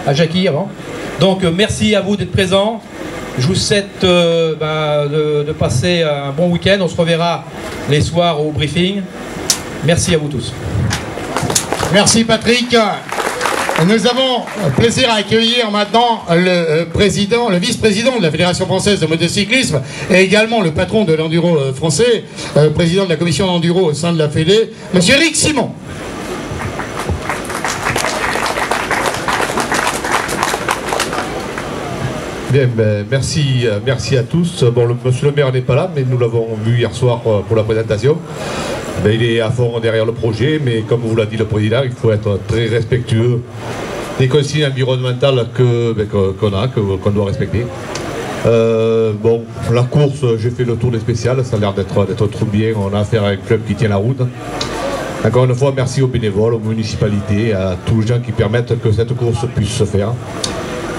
à Jackie avant. Donc merci à vous d'être présents. Je vous souhaite de passer un bon week-end. On se reverra les soirs au briefing. Merci à vous tous. Merci Patrick. Nous avons plaisir à accueillir maintenant le vice-président de la Fédération française de motocyclisme et également le patron de l'enduro français, président de la commission d'enduro au sein de la Fédé, monsieur Eric Simon. Bien, merci à tous. Bon, monsieur le maire n'est pas là, mais nous l'avons vu hier soir pour la présentation. Il est à fond derrière le projet, mais comme vous l'a dit le président, il faut être très respectueux des consignes environnementales qu'on doit respecter. Bon, la course, j'ai fait le tour des spéciales, ça a l'air d'être trop bien. On a affaire à un club qui tient la route. Encore une fois, merci aux bénévoles, aux municipalités, à tous les gens qui permettent que cette course puisse se faire.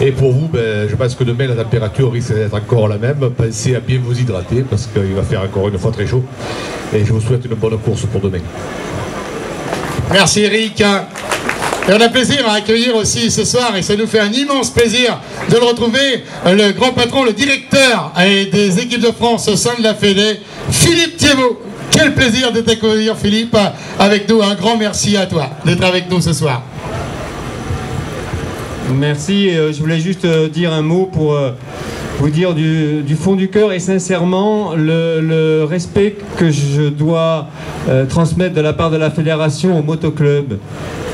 Et pour vous, je pense que demain la température risque d'être encore la même. Pensez à bien vous hydrater parce qu'il va faire encore une fois très chaud. Et je vous souhaite une bonne course pour demain. Merci Eric. Et on a plaisir à accueillir aussi ce soir, et ça nous fait un immense plaisir de le retrouver, le grand patron, le directeur des équipes de France au sein de la Fédé, Philippe Thiebaud. Quel plaisir de t'accueillir Philippe avec nous. Un grand merci à toi d'être avec nous ce soir. Merci, je voulais juste dire un mot pour vous dire du fond du cœur et sincèrement le respect que je dois transmettre de la part de la fédération au motoclub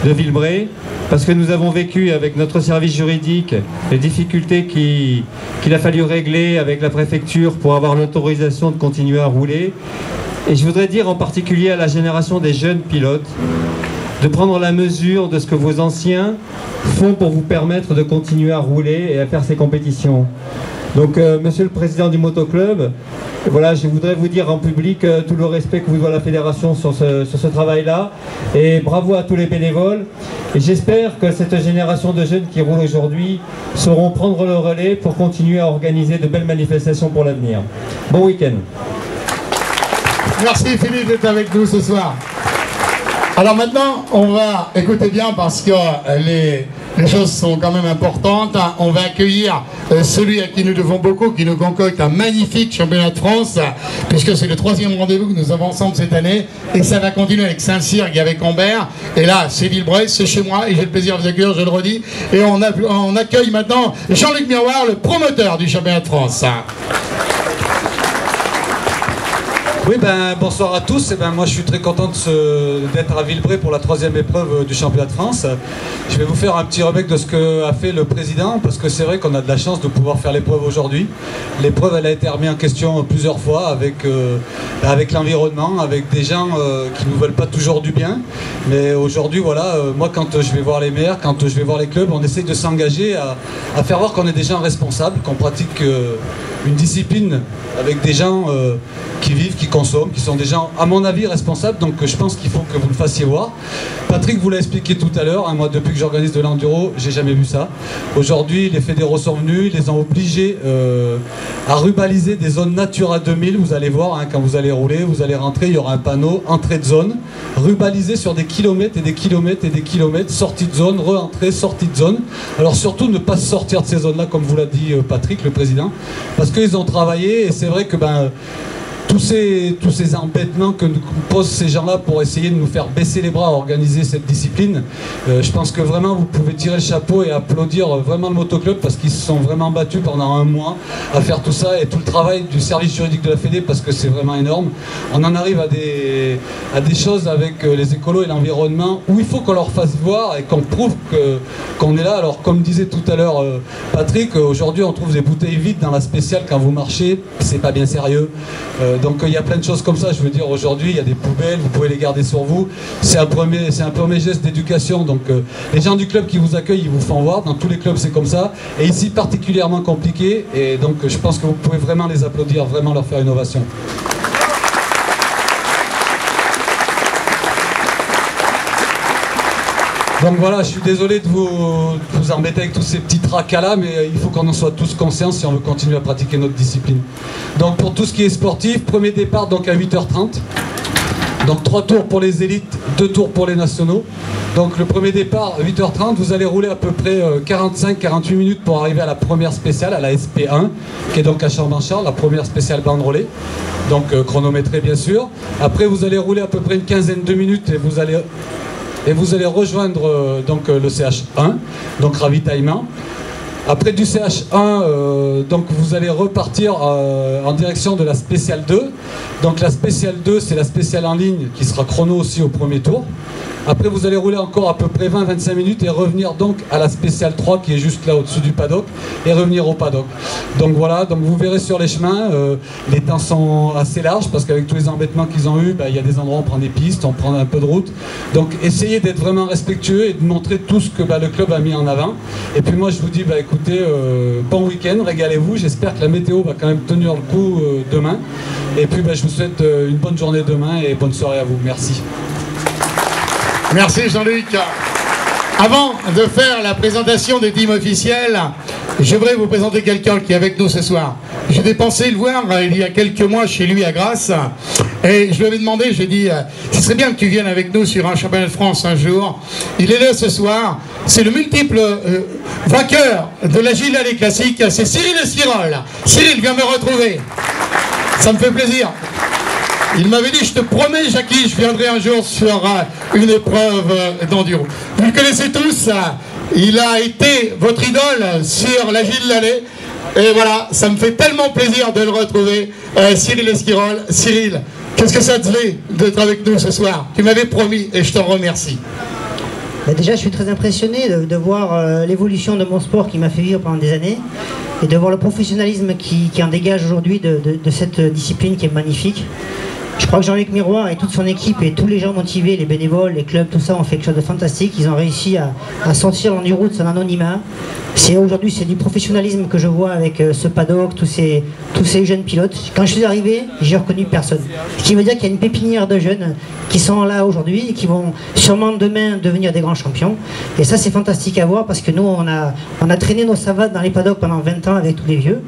de Villebray, parce que nous avons vécu avec notre service juridique les difficultés qu'il a fallu régler avec la préfecture pour avoir l'autorisation de continuer à rouler. Et je voudrais dire en particulier à la génération des jeunes pilotes de prendre la mesure de ce que vos anciens font pour vous permettre de continuer à rouler et à faire ces compétitions. Donc, monsieur le président du motoclub, voilà, je voudrais vous dire en public tout le respect que vous doit la fédération sur ce travail-là. Et bravo à tous les bénévoles. Et j'espère que cette génération de jeunes qui roulent aujourd'hui sauront prendre le relais pour continuer à organiser de belles manifestations pour l'avenir. Bon week-end. Merci Philippe d'être avec nous ce soir. Alors maintenant, on va écouter bien parce que les choses sont quand même importantes. On va accueillir celui à qui nous devons beaucoup, qui nous concocte un magnifique championnat de France, puisque c'est le 3e rendez-vous que nous avons ensemble cette année. Et ça va continuer avec Saint-Cyr et avec Ambert. Et là, c'est Villebray, c'est chez moi, et j'ai le plaisir de vous accueillir, je le redis. Et on accueille maintenant Jean-Luc Miroir, le promoteur du championnat de France. Oui, bonsoir à tous. Moi, je suis très content d'être à Villebray pour la 3e épreuve du championnat de France. Je vais vous faire un petit remake de ce qu'a fait le président, parce que c'est vrai qu'on a de la chance de pouvoir faire l'épreuve aujourd'hui. L'épreuve, elle a été remise en question plusieurs fois avec l'environnement, avec des gens qui ne nous veulent pas toujours du bien. Mais aujourd'hui, voilà, moi, quand je vais voir les maires, quand je vais voir les clubs, on essaye de s'engager à faire voir qu'on est des gens responsables, qu'on pratique une discipline avec des gens qui vivent, qui consomment, qui sont des gens, à mon avis, responsables. Donc je pense qu'il faut que vous le fassiez voir. Patrick vous l'a expliqué tout à l'heure, hein, moi depuis que j'organise de l'enduro, j'ai jamais vu ça. Aujourd'hui, les fédéraux sont venus, ils les ont obligés à rubaliser des zones Natura 2000. Vous allez voir, hein, quand vous allez rouler, vous allez rentrer, il y aura un panneau entrée de zone, rubalisé sur des kilomètres et des kilomètres et des kilomètres, sortie de zone, re-entrée, sortie de zone. Alors surtout ne pas sortir de ces zones-là, comme vous l'a dit Patrick, le président, parce qu'ils ont travaillé, et c'est vrai que tous ces embêtements que nous posent ces gens-là pour essayer de nous faire baisser les bras à organiser cette discipline, je pense que vraiment vous pouvez tirer le chapeau et applaudir vraiment le motoclub, parce qu'ils se sont vraiment battus pendant un mois à faire tout ça, et tout le travail du service juridique de la Fédé, parce que c'est vraiment énorme. On en arrive à des choses avec les écolos et l'environnement où il faut qu'on leur fasse voir et qu'on prouve qu'on est là. Alors comme disait tout à l'heure Patrick, aujourd'hui on trouve des bouteilles vides dans la spéciale quand vous marchez, c'est pas bien sérieux. Donc il y a plein de choses comme ça, je veux dire, aujourd'hui il y a des poubelles, vous pouvez les garder sur vous, c'est un premier geste d'éducation. Donc les gens du club qui vous accueillent, ils vous font voir, dans tous les clubs c'est comme ça, et ici particulièrement compliqué, et donc je pense que vous pouvez vraiment les applaudir, vraiment leur faire une ovation. Donc voilà, je suis désolé de vous embêter avec tous ces petits tracas là, mais il faut qu'on en soit tous conscients si on veut continuer à pratiquer notre discipline. Donc pour tout ce qui est sportif, premier départ donc à 8h30. Donc 3 tours pour les élites, 2 tours pour les nationaux. Donc le premier départ, 8h30, vous allez rouler à peu près 45-48 minutes pour arriver à la première spéciale, à la SP1, qui est donc à Chambord-Charles, la première spéciale banderolée. Donc chronométrée bien sûr. Après vous allez rouler à peu près une quinzaine de minutes et vous allez rejoindre donc le CH1, donc ravitaillement. Après du CH1, donc vous allez repartir en direction de la spéciale 2. Donc la spéciale 2, c'est la spéciale en ligne qui sera chrono aussi au premier tour. Après vous allez rouler encore à peu près 20-25 minutes et revenir donc à la spéciale 3 qui est juste là au-dessus du paddock et revenir au paddock. Donc voilà, donc vous verrez sur les chemins, les temps sont assez larges parce qu'avec tous les embêtements qu'ils ont eu, il y a des endroits où on prend des pistes, on prend un peu de route. Donc essayez d'être vraiment respectueux et de montrer tout ce que le club a mis en avant. Et puis moi je vous dis, écoutez, bon week-end, régalez-vous, j'espère que la météo va quand même tenir le coup demain. Et puis je vous souhaite une bonne journée demain et bonne soirée à vous. Merci. Merci Jean-Luc. Avant de faire la présentation des teams officiels, j'aimerais vous présenter quelqu'un qui est avec nous ce soir. J'ai dépensé le voir il y a quelques mois chez lui à Grasse et je lui avais demandé, j'ai dit, ce serait bien que tu viennes avec nous sur un championnat de France un jour. Il est là ce soir, c'est le multiple vainqueur de la Gilles Allais classique, c'est Cyril Esquirol. Cyril, viens me retrouver, ça me fait plaisir. Il m'avait dit, je te promets, Jackie, je viendrai un jour sur une épreuve d'enduro. Vous le connaissez tous, il a été votre idole sur la Gilles Allais. Et voilà, ça me fait tellement plaisir de le retrouver, Cyril Esquirol. Cyril, qu'est-ce que ça te fait d'être avec nous ce soir? Tu m'avais promis et je t'en remercie. Déjà, je suis très impressionné de voir l'évolution de mon sport qui m'a fait vivre pendant des années et de voir le professionnalisme qui en dégage aujourd'hui de cette discipline qui est magnifique. Je crois que Jean-Luc Miroir et toute son équipe et tous les gens motivés, les bénévoles, les clubs, tout ça ont fait quelque chose de fantastique. Ils ont réussi à sortir l'enduro de son anonymat. Aujourd'hui, c'est du professionnalisme que je vois avec ce paddock, tous ces jeunes pilotes. Quand je suis arrivé, j'ai reconnu personne. Ce qui veut dire qu'il y a une pépinière de jeunes qui sont là aujourd'hui et qui vont sûrement demain devenir des grands champions. Et ça, c'est fantastique à voir parce que nous, on a traîné nos savates dans les paddocks pendant 20 ans avec tous les vieux.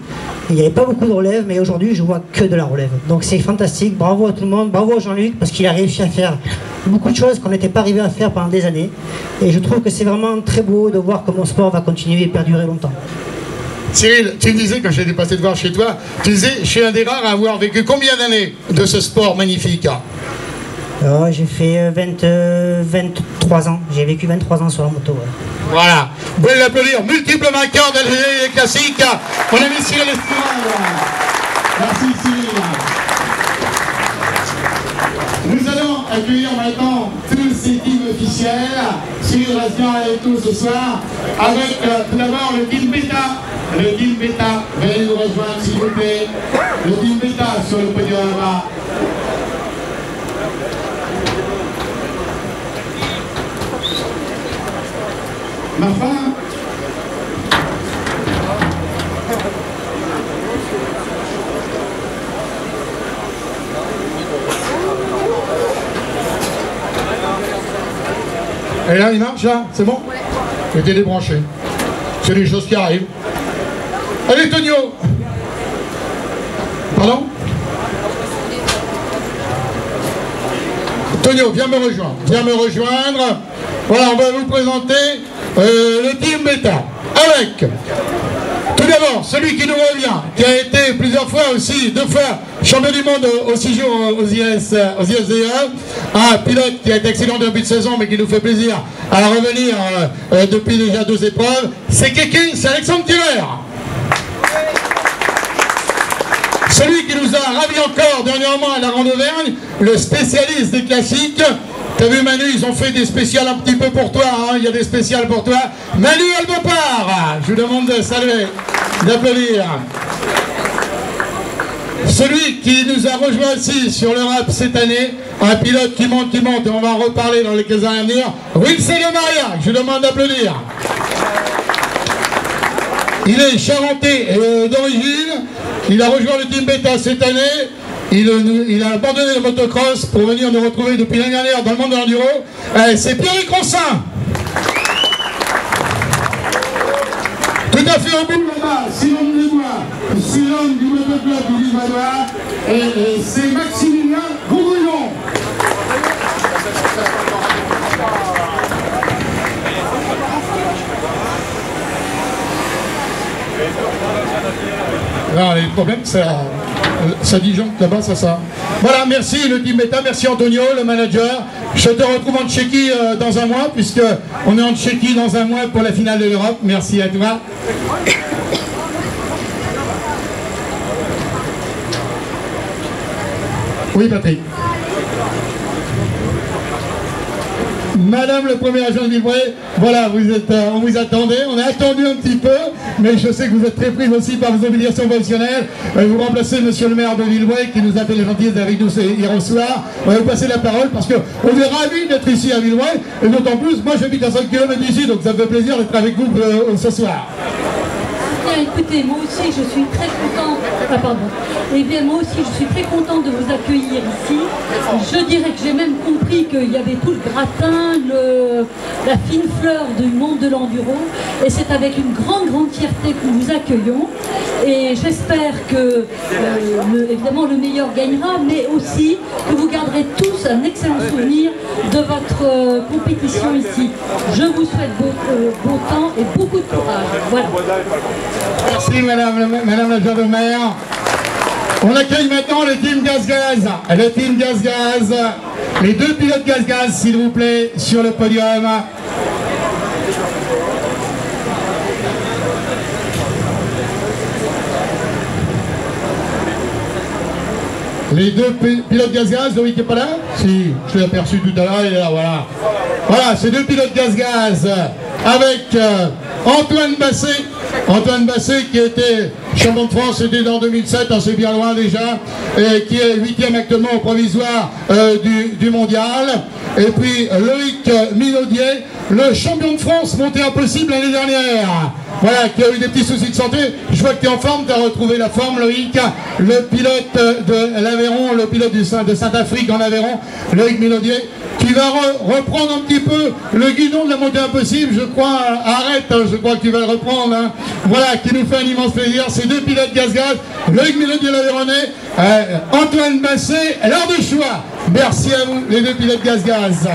Et il n'y avait pas beaucoup de relève, mais aujourd'hui, je vois que de la relève. Donc c'est fantastique. Bravo à tout le monde. Bravo à Jean-Luc parce qu'il a réussi à faire beaucoup de choses qu'on n'était pas arrivé à faire pendant des années. Et je trouve que c'est vraiment très beau de voir comment mon sport va continuer et perdurer longtemps. Cyril, tu me disais, quand j'ai dépassé de voir chez toi, tu disais, je suis un des rares à avoir vécu combien d'années de ce sport magnifique? J'ai fait 23 ans. J'ai vécu 23 ans sur la moto. Ouais. Voilà. Vous pouvez l'applaudir. Multiple vainqueur de la classique. Mon ami Cyril Esquirol. Merci Cyril. Nous allons accueillir maintenant tous ces teams officiels. Cyril reste bien avec nous ce soir. Avec tout d'abord le team Beta. Le team Beta, veuillez nous rejoindre s'il vous plaît. Le team Beta sur le podium là-bas. Ma femme. Et là, il marche là? C'est bon? Ouais. Était débranché. C'est des choses qui arrivent. Allez, Tonio! Pardon? Tonio, viens me rejoindre. Viens me rejoindre. Voilà, on va vous présenter le team Beta. Avec, tout d'abord, celui qui nous revient, qui a été plusieurs fois aussi, 2 fois champion du monde aux 6 jours aux ISDE, un pilote qui a été excellent depuis de saison, mais qui nous fait plaisir à revenir depuis déjà 2 épreuves. C'est Kékin, c'est Alexandre Thieler. Celui qui nous a ravis encore dernièrement à la Grande Auvergne, le spécialiste des classiques. T'as vu Manu, ils ont fait des spéciales un petit peu pour toi, hein, il y a des spéciales pour toi. Manu Albopard, je vous demande de saluer, d'applaudir. Celui qui nous a rejoint aussi sur le rap cette année, un pilote qui monte, et on va en reparler dans les 15 années à venir, Wilson Maria, je vous demande d'applaudir. Il est charentais d'origine, il a rejoint le team Beta cette année. Il a abandonné le motocross pour venir nous retrouver depuis l'année dernière dans le monde de l'enduro. C'est Pierrick Ronsin. Tout à fait au bout là-bas, Simon Dubois, Simon du motoclub du Valois, et c'est Maximilien Bourguignon. Non, les problèmes, ça disjoncte là-bas, ça. Voilà, merci le team Meta, merci Antonio, le manager. Je te retrouve en Tchéquie dans un mois, puisque on est en Tchéquie dans un mois pour la finale de l'Europe. Merci à toi. Oui, Patrick. Madame le premier agent de Villebray, voilà, vous êtes, on vous attendait, on a attendu un petit peu, mais je sais que vous êtes très pris aussi par vos obligations professionnelles. Vous remplacez monsieur le maire de Villebray qui nous a fait la gentillesse avec nous hier soir. On va vous passer la parole parce qu'on est ravis d'être ici à Villebray, et d'autant plus, moi j'habite à 5 km d'ici, donc ça me fait plaisir d'être avec vous ce soir. Bien, écoutez, moi aussi je suis très contente. Eh bien, moi aussi je suis très contente de vous accueillir ici. Je dirais que j'ai même compris qu'il y avait tout le gratin, la fine fleur du monde de l'enduro. Et c'est avec une grande fierté que nous vous accueillons. Et j'espère que, évidemment, le meilleur gagnera, mais aussi que vous garderez tous un excellent souvenir de votre compétition ici. Je vous souhaite beau temps et beaucoup de courage. Voilà. Merci madame la jeune maire. On accueille maintenant le team Gaz-Gaz. Le team Gaz-Gaz. Les deux pilotes Gaz-Gaz, s'il vous plaît, sur le podium. Les deux pilotes Gaz-Gaz, Loïc n'est pas là? Si, je l'ai aperçu tout à l'heure, il est là, voilà. Voilà, ces deux pilotes Gaz-Gaz avec Antoine Basset. Antoine Basset qui était champion de France, c'était en 2007, c'est bien loin déjà, et qui est 8e actuellement au provisoire du mondial. Et puis Loïc Minaudier, le champion de France monté impossible l'année dernière. Voilà, qui a eu des petits soucis de santé. Je vois que tu es en forme, tu as retrouvé la forme, Loïc. Le pilote de l'Aveyron, le pilote de Saint-Afrique en Aveyron, Loïc Minaudier, qui va reprendre un petit peu le guidon de la montée impossible, je crois. Arrête, je crois que tu vas le reprendre. Hein. Voilà, qui nous fait un immense plaisir. Ces deux pilotes Gaz-Gaz, Loïc Minaudier l'Aveyronais, Antoine Basset, l'heure de choix. Merci à vous, les deux pilotes Gaz-Gaz.